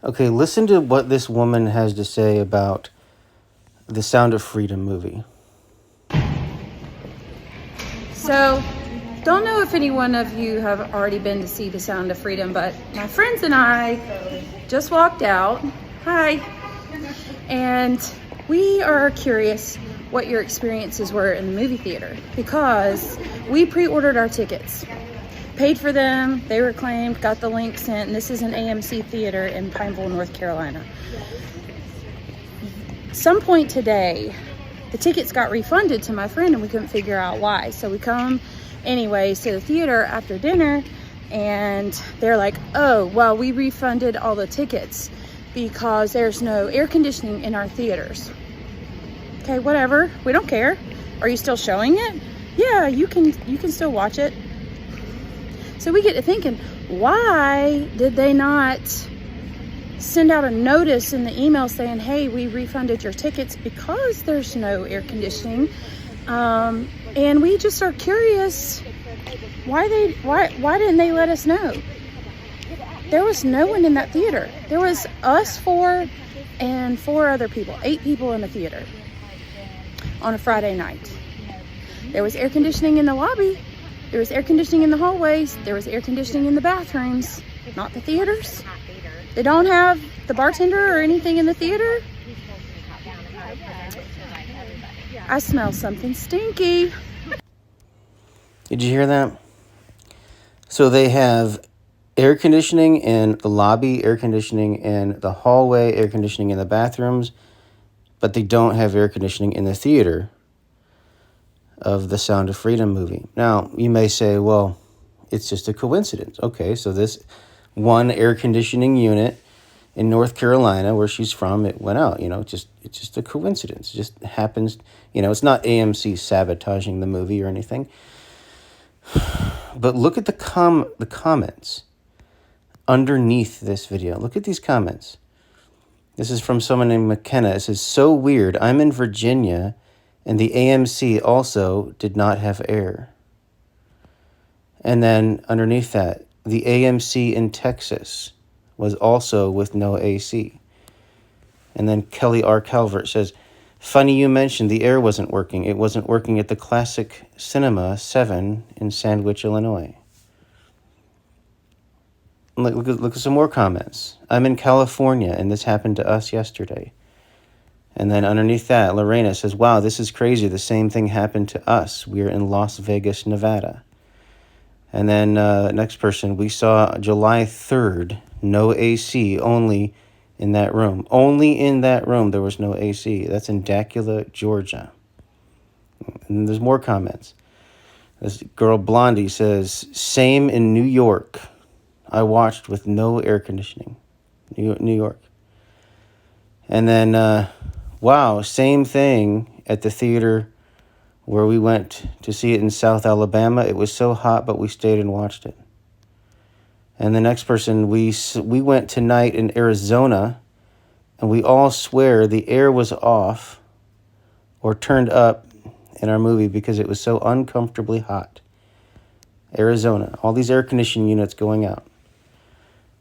Okay, listen to what this woman has to say about the Sound of Freedom movie. So, don't know if any one of you have already been to see The Sound of Freedom, but my friends and I just walked out. Hi. And we are curious what your experiences were in the movie theater, because we pre-ordered our tickets, paid for them, they were claimed, got the link sent, and this is an AMC theater in Pineville, North Carolina. Some point today, the tickets got refunded to my friend and we couldn't figure out why. So we come anyways to the theater after dinner and they're like, oh, well, we refunded all the tickets because there's no air conditioning in our theaters. Okay, whatever, we don't care. Are you still showing it? Yeah, you can still watch it. So we get to thinking, why did they not send out a notice in the email saying, hey, we refunded your tickets because there's no air conditioning? And we just are curious why didn't they let us know? There was no one in that theater. There was us four and four other people, 8 people in the theater on a Friday night. There was air conditioning in the lobby. There was air conditioning in the hallways. There was air conditioning in the bathrooms, not the theaters. They don't have the bartender or anything in the theater. I smell something stinky. Did you hear that? So they have air conditioning in the lobby, air conditioning in the hallway, air conditioning in the bathrooms, but they don't have air conditioning in the theater of the Sound of Freedom movie. Now, you may say, well, it's just a coincidence. Okay, so this one air conditioning unit in North Carolina, where she's from, it went out. It's just a coincidence. It just happens. It's not AMC sabotaging the movie or anything. But look at the comments underneath this video. Look at these comments. This is from someone named McKenna. It says, so weird. I'm in Virginia, and the AMC also did not have air. And then underneath that, the AMC in Texas was also with no AC. And then Kelly R. Calvert says, funny you mentioned the air wasn't working. It wasn't working at the Classic Cinema 7 in Sandwich, Illinois. Look at some more comments. I'm in California, and this happened to us yesterday. And then underneath that, Lorena says, wow, this is crazy. The same thing happened to us. We're in Las Vegas, Nevada. And then next person, we saw July 3rd, no AC, only in that room. Only in that room there was no AC. That's in Dacula, Georgia. And there's more comments. This girl Blondie says, same in New York. I watched with no air conditioning. New York. And then, wow, same thing at the theater where we went to see it in South Alabama. It was so hot, but we stayed and watched it. And the next person, we went tonight in Arizona, and we all swear the air was off or turned up in our movie because it was so uncomfortably hot. Arizona, all these air conditioning units going out.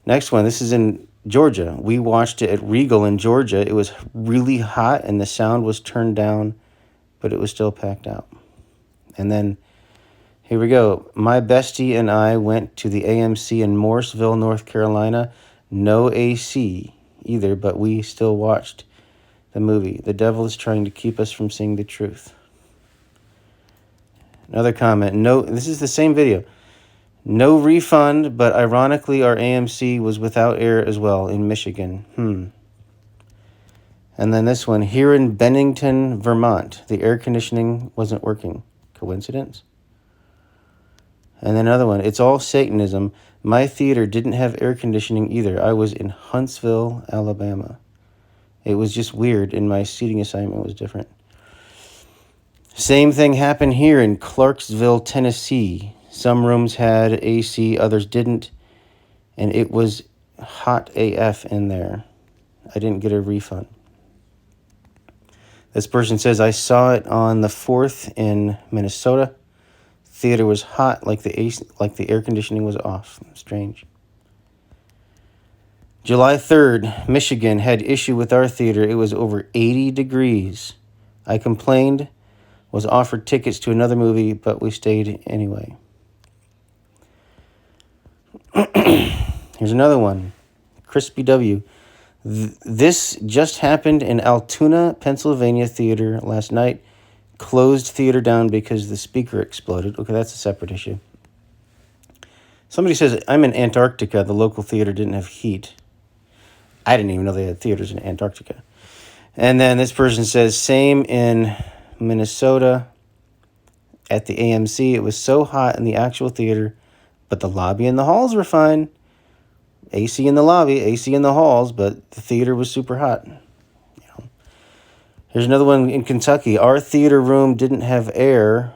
Next one, this is in Georgia. We watched it at Regal in Georgia. It was really hot, and the sound was turned down, but it was still packed out. And then, here we go. My bestie and I went to the AMC in Morrisville, North Carolina. No AC either, but we still watched the movie. The devil is trying to keep us from seeing the truth. Another comment. No, this is the same video. No refund, but ironically our AMC was without air as well in Michigan. And then this one, here in Bennington, Vermont, the air conditioning wasn't working. Coincidence? And then another one, it's all Satanism. My theater didn't have air conditioning either. I was in Huntsville, Alabama. It was just weird, and my seating assignment was different. Same thing happened here in Clarksville, Tennessee. Some rooms had AC, others didn't, and it was hot AF in there. I didn't get a refund. This person says, I saw it on the 4th in Minnesota. Theater was hot, like the air conditioning was off. Strange. July 3rd, Michigan had issue with our theater. It was over 80 degrees. I complained, was offered tickets to another movie, but we stayed anyway. Here's another one. Crispy W. This just happened in Altoona, Pennsylvania theater last night. Closed theater down because the speaker exploded. Okay, that's a separate issue. Somebody says, I'm in Antarctica. The local theater didn't have heat. I didn't even know they had theaters in Antarctica. And then this person says, same in Minnesota at the AMC. It was so hot in the actual theater, but the lobby and the halls were fine. AC in the lobby, AC in the halls, but the theater was super hot. Here's another one in Kentucky. Our theater room didn't have air.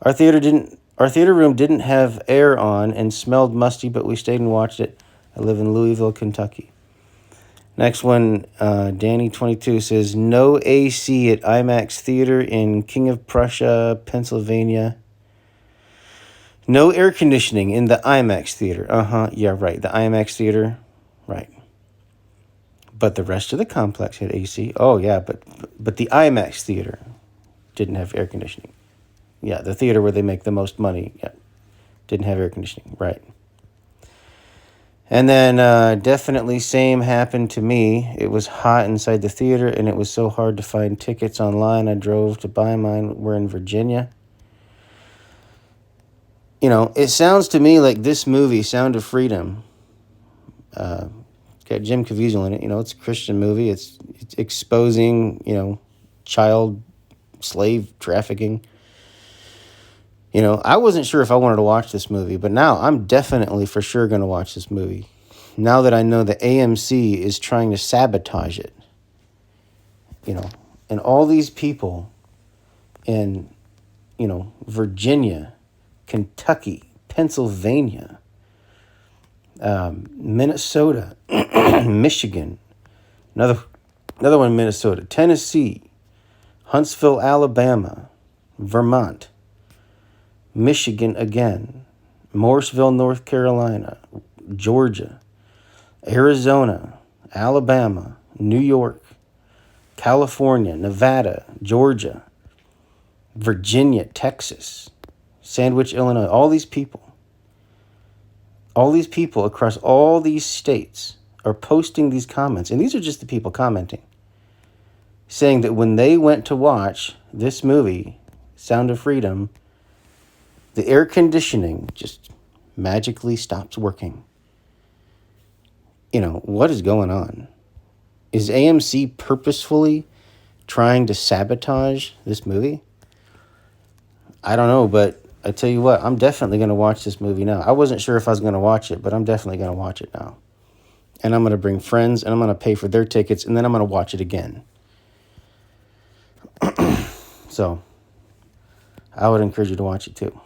Our theater room didn't have air on and smelled musty, but we stayed and watched it. I live in Louisville, Kentucky. Next one, Danny22 says, no AC at IMAX Theater in King of Prussia, Pennsylvania. No air conditioning in the IMAX Theater. Yeah, right. The IMAX Theater, right. But the rest of the complex had AC. Oh, yeah, but the IMAX Theater didn't have air conditioning. Yeah, the theater where they make the most money, yeah, didn't have air conditioning, right. And then definitely same happened to me. It was hot inside the theater, and it was so hard to find tickets online. I drove to buy mine. We're in Virginia. You know, it sounds to me like this movie, Sound of Freedom, got Jim Caviezel in it. You know, it's a Christian movie. It's exposing, you know, child slave trafficking. You know, I wasn't sure if I wanted to watch this movie, but now I'm definitely for sure going to watch this movie. Now that I know that AMC is trying to sabotage it. You know, and all these people in, you know, Virginia, Kentucky, Pennsylvania, Minnesota, Michigan, another one in Minnesota, Tennessee, Huntsville, Alabama, Vermont, Michigan again, Morrisville, North Carolina, Georgia, Arizona, Alabama, New York, California, Nevada, Georgia, Virginia, Texas, Sandwich, Illinois, all these people across all these states are posting these comments. And these are just the people commenting, saying that when they went to watch this movie, Sound of Freedom, the air conditioning just magically stops working. You know, what is going on? Is AMC purposefully trying to sabotage this movie? I don't know, but I tell you what, I'm definitely going to watch this movie now. I wasn't sure if I was going to watch it, but I'm definitely going to watch it now. And I'm going to bring friends, and I'm going to pay for their tickets, and then I'm going to watch it again. So, I would encourage you to watch it too.